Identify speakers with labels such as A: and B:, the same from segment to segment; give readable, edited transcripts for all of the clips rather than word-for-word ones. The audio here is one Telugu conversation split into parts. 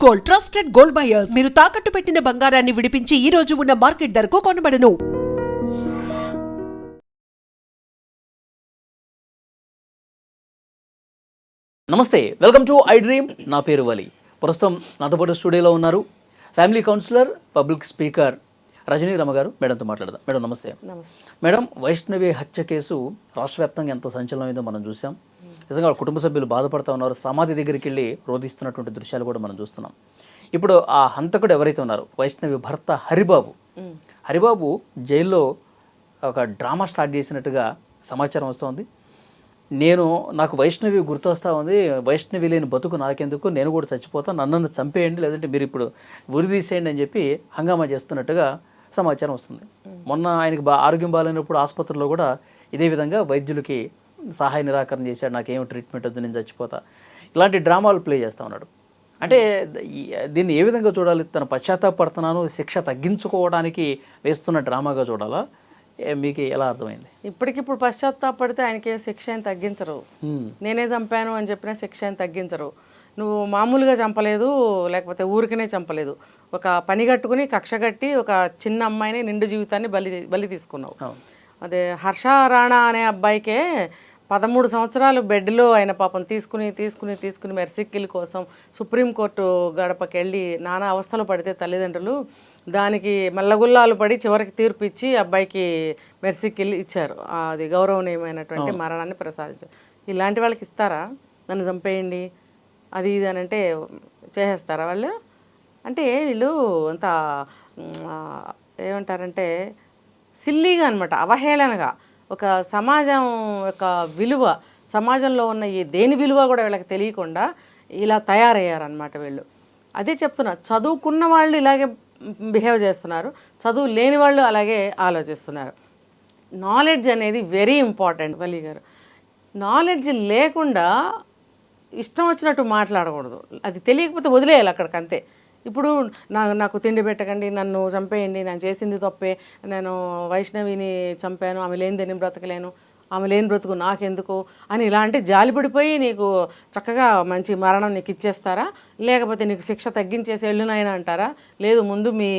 A: Gold, trusted gold buyers. మీరు తాకట్టు పెట్టిన బంగారాన్ని విడిపించి ఈ రోజు ఉన్న మార్కెట్ ధరకు కొనబడను.
B: నమస్తే, వెల్కమ్ టు ఐ డ్రీమ్. నా పేరు వలి. ప్రస్తుతం నాతో పాటు స్టూడియోలో ఉన్నారు family counsellor, public speaker Rajani Rama garu. మేడంతో మాట్లాడదాం. మేడం నమస్తే. మేడం, వైష్ణవి హత్య కేసు రాష్ట్ర వ్యాప్తంగా ఎంత సంచలనమైందో మనం చూసాం. నిజంగా వాళ్ళ కుటుంబ సభ్యులు బాధపడుతూ ఉన్నారు. సమాధి దగ్గరికి వెళ్ళి రోధిస్తున్నటువంటి దృశ్యాలు కూడా మనం చూస్తున్నాం. ఇప్పుడు ఆ హంతకుడు ఎవరైతే ఉన్నారో వైష్ణవి భర్త హరిబాబు జైల్లో ఒక డ్రామా స్టార్ట్ చేసినట్టుగా సమాచారం వస్తుంది. నాకు వైష్ణవి గుర్తొస్తూ ఉంది, వైష్ణవి లేని బతుకు నాకెందుకు, నేను కూడా చచ్చిపోతాను, నన్ను చంపేయండి, లేదంటే మీరు ఇప్పుడు ఉరి తీసేయండి అని చెప్పి హంగామా చేస్తున్నట్టుగా సమాచారం వస్తుంది. మొన్న ఆయనకి ఆరోగ్యం బాగాలేనప్పుడు ఆసుపత్రిలో కూడా ఇదే విధంగా వైద్యులకి సహాయ నిరాకరణ చేశాడు, నాకేం ట్రీట్మెంట్ వద్దు, నేను చచ్చిపోతా, ఇలాంటి డ్రామాలు ప్లే చేస్తూ ఉన్నాడు. అంటే దీన్ని ఏ విధంగా చూడాలి? తన పశ్చాత్తాపడుతున్నాను, శిక్ష తగ్గించుకోవడానికి వేస్తున్న డ్రామాగా చూడాలా? మీకు ఎలా అర్థమైంది?
C: ఇప్పటికిప్పుడు పశ్చాత్తాపడితే ఆయనకి శిక్ష ఏం తగ్గించరు. నేనే చంపాను అని చెప్పిన శిక్ష ఏం తగ్గించరు. నువ్వు మామూలుగా చంపలేదు, లేకపోతే ఊరికనే చంపలేదు, ఒక పని కట్టుకుని కక్ష కట్టి ఒక చిన్న అమ్మాయిని నిండు జీవితాన్ని బలి తీసుకున్నావు. అదే హర్ష రాణా అనే అబ్బాయికే 13 సంవత్సరాలు బెడ్లో ఆయన పాపం తీసుకుని మెర్సిక్కిల్ కోసం సుప్రీంకోర్టు గడపకి వెళ్ళి నానా అవస్థలు పడితే తల్లిదండ్రులు దానికి మల్లగుల్లాలు పడి చివరికి తీర్పు ఇచ్చి అబ్బాయికి మెర్సిక్కిల్ ఇచ్చారు. అది గౌరవనీయమైనటువంటి మరణాన్ని ప్రసాదించారు. ఇలాంటి వాళ్ళకి ఇస్తారా? నన్ను చంపేయండి అది ఇది అని అంటే చేసేస్తారా వాళ్ళు? అంటే వీళ్ళు అంత ఏమంటారంటే సిల్లీగా అనమాట, అవహేళనగా ఒక సమాజం యొక్క విలువ, సమాజంలో ఉన్న ఈ దేని విలువ కూడా వీళ్ళకి తెలియకుండా ఇలా తయారయ్యారనమాట వీళ్ళు. అదే చెప్తున్నా, చదువుకున్న వాళ్ళు ఇలాగే బిహేవ్ చేస్తున్నారు, చదువు లేని వాళ్ళు అలాగే ఆలోచిస్తున్నారు. నాలెడ్జ్ అనేది వెరీ ఇంపార్టెంట్. వలి గారు, నాలెడ్జ్ లేకుండా ఇష్టం వచ్చినట్టు మాట్లాడకూడదు. అది తెలియకపోతే వదిలేయాలి అక్కడికి, అంతే. ఇప్పుడు నాకు తిండి పెట్టకండి, నన్ను చంపేయండి, నేను చేసింది తప్పే, నేను వైష్ణవిని చంపాను, ఆమె లేనిదే నేను బ్రతకలేను, ఆమె లేని బ్రతుకు నాకెందుకు అని ఇలా అంటే జాలిపడిపోయి నీకు చక్కగా మంచి మరణం నీకు ఇచ్చేస్తారా? లేకపోతే నీకు శిక్ష తగ్గించేసి వెళ్ళునైనా అంటారా? లేదు, ముందు మీ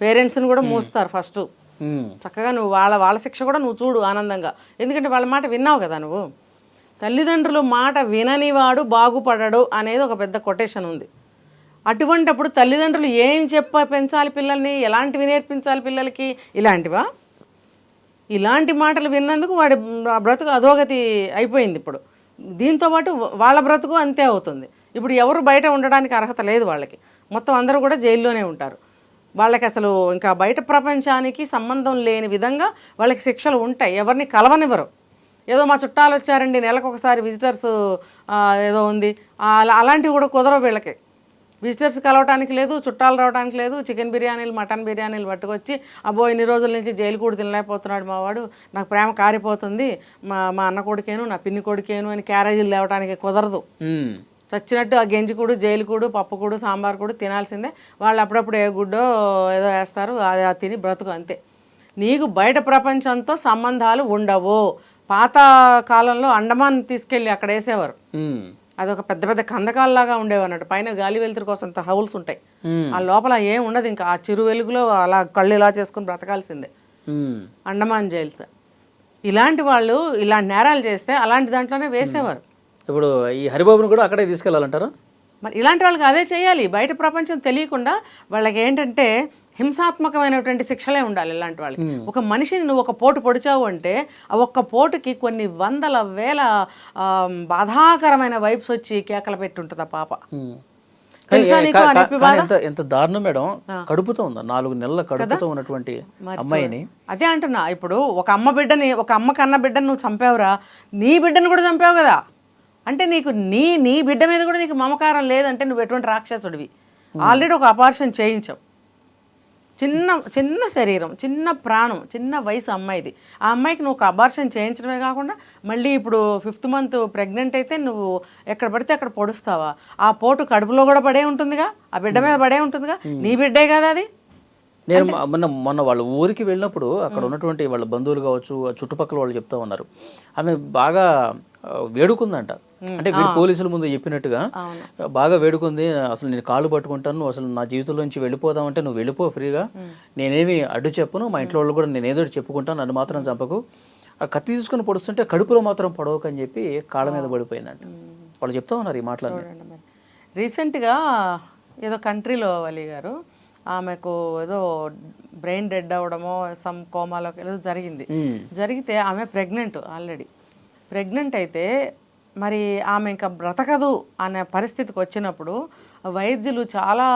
C: పేరెంట్స్ని కూడా మూస్తారు ఫస్ట్. చక్కగా నువ్వు వాళ్ళ శిక్ష కూడా నువ్వు చూడు ఆనందంగా, ఎందుకంటే వాళ్ళ మాట విన్నావు కదా నువ్వు. తల్లిదండ్రులు మాట విననివాడు బాగుపడడు అనేది ఒక పెద్ద కొటేషన్ ఉంది. అటువంటప్పుడు తల్లిదండ్రులు ఏం పెంచాలి పిల్లల్ని, ఎలాంటివి నేర్పించాలి పిల్లలకి? ఇలాంటివా? ఇలాంటి మాటలు విన్నందుకు వాడి బ్రతుకు అధోగతి అయిపోయింది. ఇప్పుడు దీంతోపాటు వాళ్ళ బ్రతుకు అంతే అవుతుంది. ఇప్పుడు ఎవరు బయట ఉండడానికి అర్హత లేదు వాళ్ళకి, మొత్తం అందరూ కూడా జైల్లోనే ఉంటారు. వాళ్ళకి అసలు ఇంకా బయట ప్రపంచానికి సంబంధం లేని విధంగా వాళ్ళకి శిక్షలు ఉంటాయి. ఎవరిని కలవనివ్వరు. ఏదో మా చుట్టాలు వచ్చారండి, నెలకు ఒకసారి విజిటర్స్ ఏదో ఉంది, అలాంటివి కూడా కుదరవు వీళ్ళకి. విజిటర్స్ కలవటానికి లేదు, చుట్టాలు రావడానికి లేదు, చికెన్ బిర్యానీలు మటన్ బిర్యానీలు పట్టుకొచ్చి అబ్బో ఇన్ని రోజుల నుంచి జైలు కూడా తినలేకపోతున్నాడు మావాడు, నాకు ప్రేమ కారిపోతుంది, మా అన్న కొడుకేను నా పిన్ని కొడుకేను అని క్యారేజీలు లేవడానికి కుదరదు. చచ్చినట్టు ఆ గెంజికూడు, జైలుకూడు, పప్పుకూడు, సాంబార్ కూడా తినాల్సిందే. వాళ్ళు అప్పుడప్పుడు ఏ గుడ్డో ఏదో వేస్తారు, అది తిని బ్రతుకు, అంతే. నీకు బయట ప్రపంచంతో సంబంధాలు ఉండవు. పాత కాలంలో అండమాన్ తీసుకెళ్ళి అక్కడ వేసేవారు, అదొక పెద్ద పెద్ద కందకాల్లాగా ఉండేవి అన్నట్టు. పైన గాలి వెలుతురు కోసం హౌల్స్ ఉంటాయి, ఆ లోపల ఏం ఉండదు, ఇంకా ఆ చిరు వెలుగులో అలా కళ్ళు ఇలా చేసుకుని బ్రతకాల్సిందే. అండమాన్ జైల్స్. ఇలాంటి వాళ్ళు ఇలాంటి నేరాలు చేస్తే అలాంటి దాంట్లోనే వేసేవారు.
B: ఇప్పుడు ఈ హరిబాబుని కూడా అక్కడే తీసుకెళ్ళాలంటారా?
C: మరి ఇలాంటి వాళ్ళకి అదే చేయాలి. బయట ప్రపంచం తెలియకుండా వాళ్ళకి ఏంటంటే హింసాత్మకమైనటువంటి శిక్షలే ఉండాలి ఇలాంటి వాళ్ళకి. ఒక మనిషిని నువ్వు ఒక పోటు పొడిచావు అంటే ఆ ఒక్క పోటుకి కొన్ని వందల వేల బాధాకరమైన వైబ్స్ వచ్చి కేకలు పెట్టుంటుంది ఆ పాప.
B: ఎంత దారుణం మేడం, కడుపుతో ఉందా, 4 నెలల కడుపుతో ఉన్నటువంటి అమ్మాయిని.
C: అదే అంటున్నా, ఇప్పుడు ఒక అమ్మ కన్న బిడ్డని నువ్వు చంపావురా, నీ బిడ్డను కూడా చంపావు కదా. అంటే నీకు నీ బిడ్డ మీద కూడా నీకు మమకారం లేదంటే నువ్వు ఎటువంటి రాక్షసుడివి. ఆల్రెడీ ఒక అపార్షన్ చేయించావు. చిన్న శరీరం, చిన్న ప్రాణం, చిన్న వయసు అమ్మాయిది. ఆ అమ్మాయికి నువ్వు ఒక అబార్షన్ చేయించడమే కాకుండా మళ్ళీ ఇప్పుడు 5th మంత్ ప్రెగ్నెంట్ అయితే నువ్వు ఎక్కడ పడితే అక్కడ పొడుస్తావా? ఆ పోటు కడుపులో కూడా పడే ఉంటుందిగా, ఆ బిడ్డ మీద పడే ఉంటుందిగా, నీ బిడ్డే కదా అది.
B: నేను మొన్న వాళ్ళ ఊరికి వెళ్ళినప్పుడు అక్కడ ఉన్నటువంటి వాళ్ళ బంధువులు కావచ్చు, చుట్టుపక్కల వాళ్ళు చెప్తా ఉన్నారు, ఆమె బాగా వేడుకుందంట. అంటే వీడు పోలీసుల ముందు చెప్పినట్టుగా
C: అవును.
B: బాగా వేడుకుంది, అసలు నేను కాళ్ళు పట్టుకుంటాను, నువ్వు అసలు నా జీవితంలో నుంచి వెళ్ళిపోదామంటే నువ్వు వెళ్ళిపో ఫ్రీగా, నేనేమి అడ్డు చెప్పను, మా ఇంట్లో వాళ్ళు కూడా నేను ఏదో ఒకటి చెప్పుకుంటాను, నన్ను మాత్రం చంపకు. ఆ కత్తి తీసుకుని పొడుస్తుంటే కడుపులో మాత్రం పడవకు అని చెప్పి కాళ్ళ మీద పడిపోయిందంట. వాళ్ళు చెప్తా ఉన్నారు ఈ మాటలన్నీ.
C: చూడండి మరి. రీసెంట్గా ఏదో కంట్రీలో వలి గారు ఆమెకు ఏదో బ్రెయిన్ డెడ్ అవ్వడమో సమ్ కోమాలోకి ఏదో జరిగింది. జరిగితే ఆమె ప్రెగ్నెంట్, ఆల్రెడీ ప్రెగ్నెంట్ అయితే మరి ఆమె ఇంకా బ్రతకదు అనే పరిస్థితికి వచ్చినప్పుడు వైద్యులు చాలా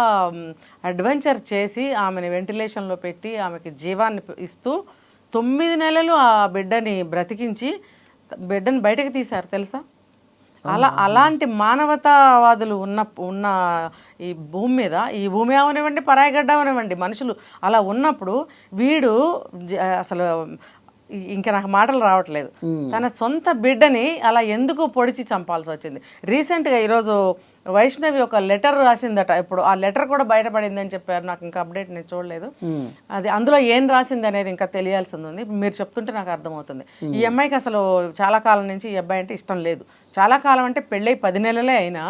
C: అడ్వెంచర్ చేసి ఆమెను వెంటిలేషన్లో పెట్టి ఆమెకి జీవాన్ని ఇస్తూ 9 నెలలు ఆ బిడ్డని బ్రతికించి బిడ్డని బయటకు తీశారు తెలుసా. అలాంటి మానవతావాదులు ఉన్న ఈ భూమి మీద, ఈ భూమి అవనివ్వండి పరాయి గడ్డ అవనివ్వండి, మనుషులు అలా ఉన్నప్పుడు వీడు అసలు ఇంకా నాకు మాటలు రావట్లేదు. తన సొంత బిడ్డని అలా ఎందుకు పొడిచి చంపాల్సి వచ్చింది. రీసెంట్గా ఈరోజు వైష్ణవి ఒక లెటర్ రాసిందట. ఇప్పుడు ఆ లెటర్ కూడా బయటపడింది అని చెప్పారు. నాకు ఇంకా అప్డేట్ నేను చూడలేదు. అది అందులో ఏం రాసింది అనేది ఇంకా తెలియాల్సింది ఉంది. మీరు చెప్తుంటే నాకు అర్థమవుతుంది. ఈ అమ్మాయికి అసలు చాలా కాలం నుంచి ఈ అబ్బాయి అంటే ఇష్టం లేదు. చాలా కాలం అంటే పెళ్ళై 10 నెలలే అయినా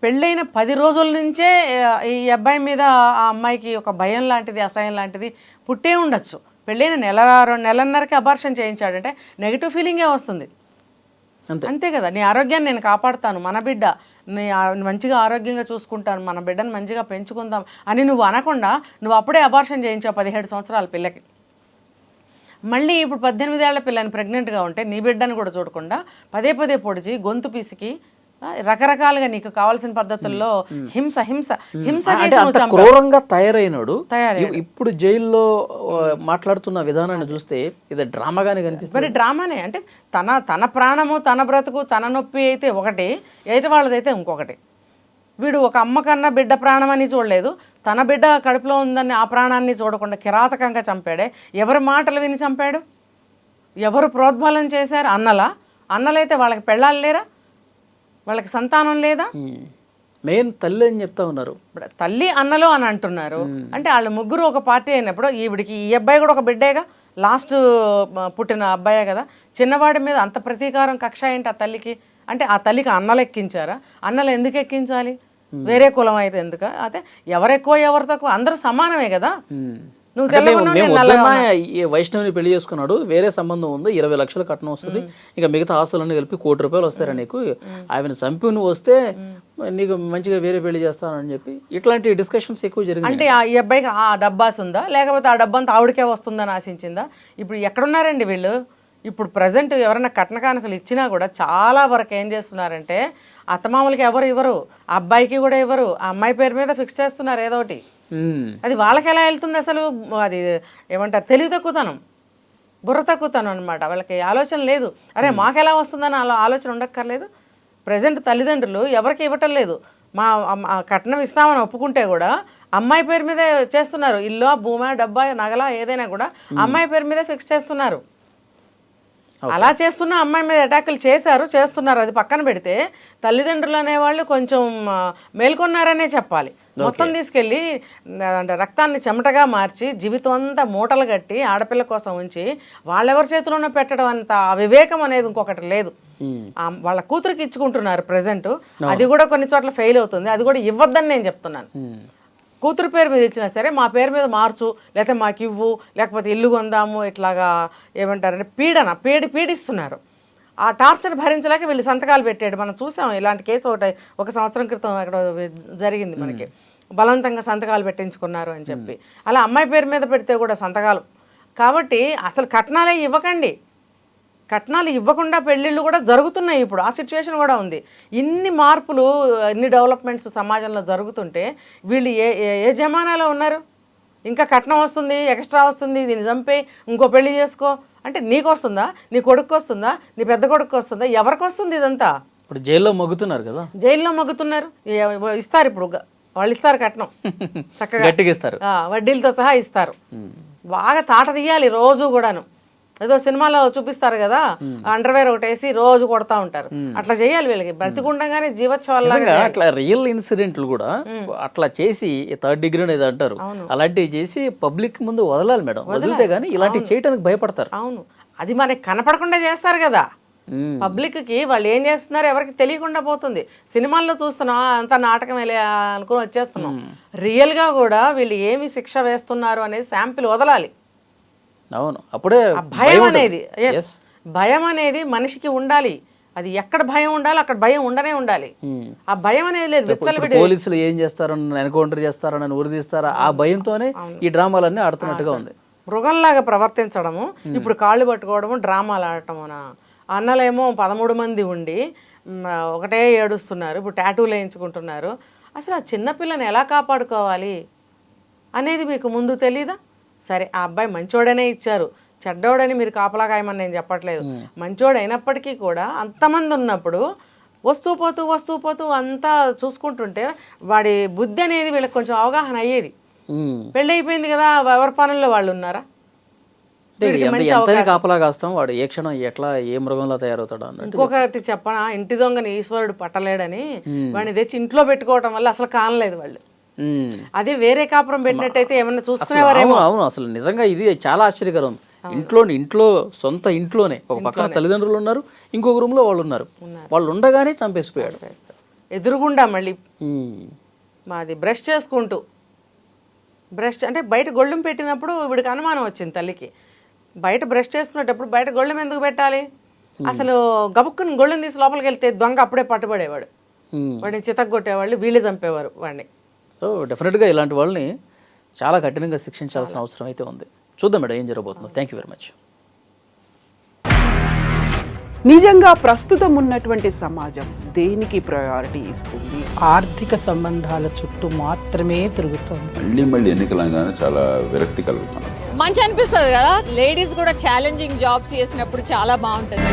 C: పెళ్ళైన 10 రోజుల నుంచే ఈ అబ్బాయి మీద ఆ అమ్మాయికి ఒక భయం లాంటిది, అసహ్యం లాంటిది పుట్టే ఉండొచ్చు. పెళ్ళైన నెలన్నరకి అబార్షన్ చేయించాడంటే నెగిటివ్ ఫీలింగే వస్తుంది. అంతే కదా. నీ ఆరోగ్యాన్ని నేను కాపాడుతాను, మన బిడ్డ మంచిగా ఆరోగ్యంగా చూసుకుంటాను, మన బిడ్డను మంచిగా పెంచుకుందాం అని నువ్వు అనకుండా నువ్వు అప్పుడే అబార్షన్ చేయించావు 17 సంవత్సరాల పిల్లకి. మళ్ళీ ఇప్పుడు 18 ఏళ్ల పిల్లని ప్రెగ్నెంట్గా ఉంటే నీ బిడ్డను కూడా చూడకుండా పదే పదే పొడిచి గొంతు పిసికి రకరకాలుగా నీకు కావాల్సిన పద్ధతుల్లో హింస హింస హింస
B: క్రూరంగా తయారైనాడు. ఇప్పుడు జైల్లో మాట్లాడుతున్న విధానాన్ని చూస్తే ఇది డ్రామాగానే కనిపిస్తుంది.
C: మరి డ్రామానే అంటే తన ప్రాణము, తన బ్రతుకు, తన నొప్పి అయితే ఒకటి, ఎదుటి వాళ్ళదైతే ఇంకొకటి. వీడు ఒక అమ్మ కన్నా బిడ్డ ప్రాణం అని చూడలేదు, తన బిడ్డ కడుపులో ఉందని ఆ ప్రాణాన్ని చూడకుండా కిరాతకంగా చంపాడే. ఎవరి మాటలు విని చంపాడు? ఎవరు ప్రోద్బలం చేశారు? అన్నలైతే వాళ్ళకి పెళ్ళాలి లేరా? వాళ్ళకి సంతానం లేదా?
B: మెయిన్ తల్లి అని చెప్తా ఉన్నారు.
C: తల్లి అన్నలు అని అంటున్నారు. అంటే వాళ్ళు ముగ్గురు ఒక పార్టీ అయినప్పుడు ఈవిడికి ఈ అబ్బాయి కూడా ఒక బిడ్డేగా, లాస్ట్ పుట్టిన అబ్బాయే కదా. చిన్నవాడి మీద అంత ప్రతీకారం, కక్ష ఏంటి ఆ తల్లికి? అంటే ఆ తల్లికి అన్నలు ఎక్కించారా? అన్నలు ఎందుకు ఎక్కించాలి? వేరే కులం అయితే ఎందుకు? అయితే ఎవరు ఎక్కువ ఎవరు తక్కువ, అందరూ సమానమే కదా.
B: వైష్ణవిని పెళ్లి చేసుకున్నాడు, వేరే సంబంధం ఉంది, 20 లక్షలు కట్నం వస్తుంది, ఇంకా మిగతా ఆస్తులన్నీ కలిపి 1 కోటి రూపాయలు వస్తారా నీకు, ఆమెను చంపి నువ్వు వస్తే నీకు మంచిగా వేరే పెళ్లి చేస్తానని చెప్పి ఇట్లాంటి డిస్కషన్స్ ఎక్కువ జరిగింది.
C: అంటే ఈ అబ్బాయికి ఆ డబ్బాస్ ఉందా, లేకపోతే ఆ డబ్బంతా ఆవిడకే వస్తుందని ఆశించిందా? ఇప్పుడు ఎక్కడున్నారండి వీళ్ళు? ఇప్పుడు ప్రజెంట్ ఎవరైనా కట్న కానుకలు ఇచ్చినా కూడా చాలా వరకు ఏం చేస్తున్నారంటే అత్తమామలకి ఎవరు ఇవ్వరు, అబ్బాయికి కూడా ఇవ్వరు, ఆ అమ్మాయి పేరు మీద ఫిక్స్ చేస్తున్నారు ఏదో ఒకటి. అది వాళ్ళకి ఎలా వెళ్తుంది అసలు? అది ఏమంటారు, తెలివి తక్కువతనం, బుర్ర తక్కువతనం అనమాట. వాళ్ళకి ఆలోచన లేదు. అరే మాకెలా వస్తుందని ఆలోచన ఉండక్కర్లేదు. ప్రజెంట్ తల్లిదండ్రులు ఎవరికి ఇవ్వటం లేదు. మా కట్నం ఇస్తామని ఒప్పుకుంటే కూడా అమ్మాయి పేరు మీదే చేస్తున్నారు. ఇల్లు, భూమా, డబ్బా, నగల ఏదైనా కూడా అమ్మాయి పేరు మీదే ఫిక్స్ చేస్తున్నారు. అలా చేస్తున్న అమ్మాయి మీద అటాకులు చేస్తున్నారు. అది పక్కన పెడితే తల్లిదండ్రులు అనేవాళ్ళు కొంచెం మేల్కొన్నారనే చెప్పాలి. మొత్తం తీసుకెళ్ళి అంటే రక్తాన్ని చెమటగా మార్చి జీవితం అంతా మూటలు కట్టి ఆడపిల్ల కోసం ఉంచి వాళ్ళెవరి చేతిలోనో పెట్టడం అంత వివేకం అనేది ఇంకొకటి లేదు. వాళ్ళ కూతురికి ఇచ్చుకుంటున్నారు ప్రజెంట్. అది కూడా కొన్ని చోట్ల ఫెయిల్ అవుతుంది. అది కూడా ఇవ్వద్దని నేను చెప్తున్నాను. కూతురు పేరు మీద ఇచ్చినా సరే మా పేరు మీద మార్చు, లేకపోతే మాకు ఇవ్వు, లేకపోతే ఇల్లు కొందాము, ఇట్లాగా ఏమంటారంటే పీడిస్తున్నారు. ఆ టార్చర్ భరించలేక వీళ్ళు సంతకాలు పెట్టాడు. మనం చూసాం ఇలాంటి కేసు ఒకటి 1 సంవత్సరం క్రితం అక్కడ జరిగింది మనకి. బలవంతంగా సంతకాలు పెట్టించుకున్నారు అని చెప్పి. అలా అమ్మాయి పేరు మీద పెడితే కూడా సంతకాలు. కాబట్టి అసలు కట్నాలే ఇవ్వకండి. కట్నాలు ఇవ్వకుండా పెళ్ళిళ్ళు కూడా జరుగుతున్నాయి. ఇప్పుడు ఆ సిచ్యువేషన్ కూడా ఉంది. ఇన్ని మార్పులు, ఇన్ని డెవలప్మెంట్స్ సమాజంలో జరుగుతుంటే వీళ్ళు ఏ జమానాలో ఉన్నారు? ఇంకా కట్నం వస్తుంది, ఎక్స్ట్రా వస్తుంది, దీన్ని చంపే ఇంకో పెళ్లి చేసుకో అంటే నీకు వస్తుందా, నీ కొడుకు వస్తుందా, నీ పెద్ద కొడుకు వస్తుందా, ఎవరికి వస్తుంది ఇదంతా?
B: ఇప్పుడు జైల్లో మగ్గుతున్నారు కదా.
C: జైల్లో మగ్గుతున్నారు. ఇస్తారు ఇప్పుడు వాళ్ళు, ఇస్తారు కట్నం చక్కగా
B: గట్టిగా ఇస్తారు,
C: వడ్డీలతో సహా ఇస్తారు. బాగా తాట తీయాలి రోజు కూడాను. ఏదో సినిమాలో చూపిస్తారు కదా, అండర్వేర్ ఒకటి వేసి రోజు కొడతా ఉంటారు. అట్లా చేయాలి వీళ్ళకి. బ్రతికుండగానే జీవోత్సవాలు.
B: అట్లా రియల్ ఇన్సిడెంట్లు కూడా అట్లా చేసి 3rd డిగ్రీ అనేది అంటారు, అలాంటివి చేసి పబ్లిక్ ముందు వదలాలి మేడం. వదిలితే గానీ ఇలాంటివి చేయడానికి భయపడతారు.
C: అవును, అది మనకి కనపడకుండా చేస్తారు కదా. పబ్లిక్కి వాళ్ళు ఏం చేస్తున్నారు ఎవరికి తెలియకుండా పోతుంది. సినిమాల్లో చూస్తున్నాం అంత నాటకం అనుకుని వచ్చేస్తున్నాం. రియల్గా కూడా వీళ్ళు ఏమి శిక్ష వేస్తున్నారు అనేది శాంపిల్ వదలాలి.
B: అవును, అప్పుడే
C: భయం అనేది భయం అనేది మనిషికి ఉండాలి. అది ఎక్కడ భయం ఉండాలి అక్కడ భయం ఉండనే ఉండాలి. ఆ భయం అనేది లేదు. విచ్చలవిడి
B: పోలీసులు ఏం చేస్తారని, ఎన్కౌంటర్ చేస్తారని, ఉరిదీస్తారా, ఆ భయంతోనే ఈ డ్రామాలన్నీ ఆడుతున్నట్టుగా ఉంది.
C: మృగంలాగా ప్రవర్తించడము, ఇప్పుడు కాళ్ళు పట్టుకోవడము, డ్రామాలు ఆడటమునా. అన్నలేమో 13 మంది ఉండి ఒకటే ఏడుస్తున్నారు, ఇప్పుడు టాటూలు వేయించుకుంటున్నారు. అసలు ఆ చిన్నపిల్లని ఎలా కాపాడుకోవాలి అనేది మీకు ముందు తెలీదా? సరే, ఆ అబ్బాయి మంచోడనే ఇచ్చారు, చెడ్డోడని మీరు కాపలా కాయమని నేను చెప్పట్లేదు. మంచోడు అయినప్పటికీ కూడా అంతమంది ఉన్నప్పుడు వస్తూ పోతూ అంతా చూసుకుంటుంటే వాడి బుద్ధి అనేది వీళ్ళకి కొంచెం అవగాహన అయ్యేది. పెళ్ళి అయిపోయింది కదా, ఎవరి పనుల్లో వాళ్ళు ఉన్నారా?
B: కాపలా కాస్తాం, వాడు ఏ క్షణం ఎట్లా ఏ మృగంలో తయారవుతాడు అన్నట్టు.
C: ఇంకొకటి చెప్పనా, ఇంటి దొంగని ఈశ్వరుడు పట్టలేడని వాడిని తెచ్చి ఇంట్లో పెట్టుకోవడం వల్ల అసలు కానలేదు వాళ్ళు. అదే వేరే కాపురం పెట్టినట్టయితే ఏమన్నా చూసుకునేవారేమో.
B: అవును, అసలు నిజంగా ఇది చాలా ఆశ్చర్యకరం. ఇంట్లో సొంత ఇంట్లోనే ఒక పక్కన తల్లిదండ్రులు ఉన్నారు, ఇంకొక రూమ్ లో వాళ్ళు ఉన్నారు, వాళ్ళు ఉండగానే చంపేసిపోయాడు.
C: ఎదురుగుండా మళ్ళీ మాది బ్రష్ చేసుకుంటూ, అంటే బయట గొళ్ళెం పెట్టినప్పుడు వీడికి అనుమానం వచ్చింది తల్లికి. బయట బ్రష్ చేసుకునేటప్పుడు బయట గొళ్ళెం ఎందుకు పెట్టాలి? అసలు గబుక్కుని గొళ్ళెం తీసి లోపలికి వెళ్తే దొంగ అప్పుడే పట్టుబడేవాడు, వాడిని చితగ్గొట్టేవాళ్ళు, వీళ్ళే చంపేవారు వాడిని.
B: సో డెఫినెట్గా ఇలాంటి వాళ్ళని చాలా కఠినంగా శిక్షించాల్సిన అవసరం అయితే ఉంది. చూద్దాం మేడం ఏం జరగబోతుందో. Thank you very much.
D: నిజంగా ప్రస్తుతం ఉన్నటువంటి సమాజం దేనికి ప్రయారిటీ ఇస్తుంది?
E: ఆర్థిక సంబంధాల చుట్టూ మాత్రమే తిరుగుతుంది.
F: మళ్ళీ ఎన్నికలంగానే చాలా విరక్తి కలుగుతున్నాం.
G: మంచి అనిపిస్తుంది కదా, లేడీస్ కూడా ఛాలెంజింగ్ జాబ్స్ చేసినప్పుడు చాలా బాగుంటుంది.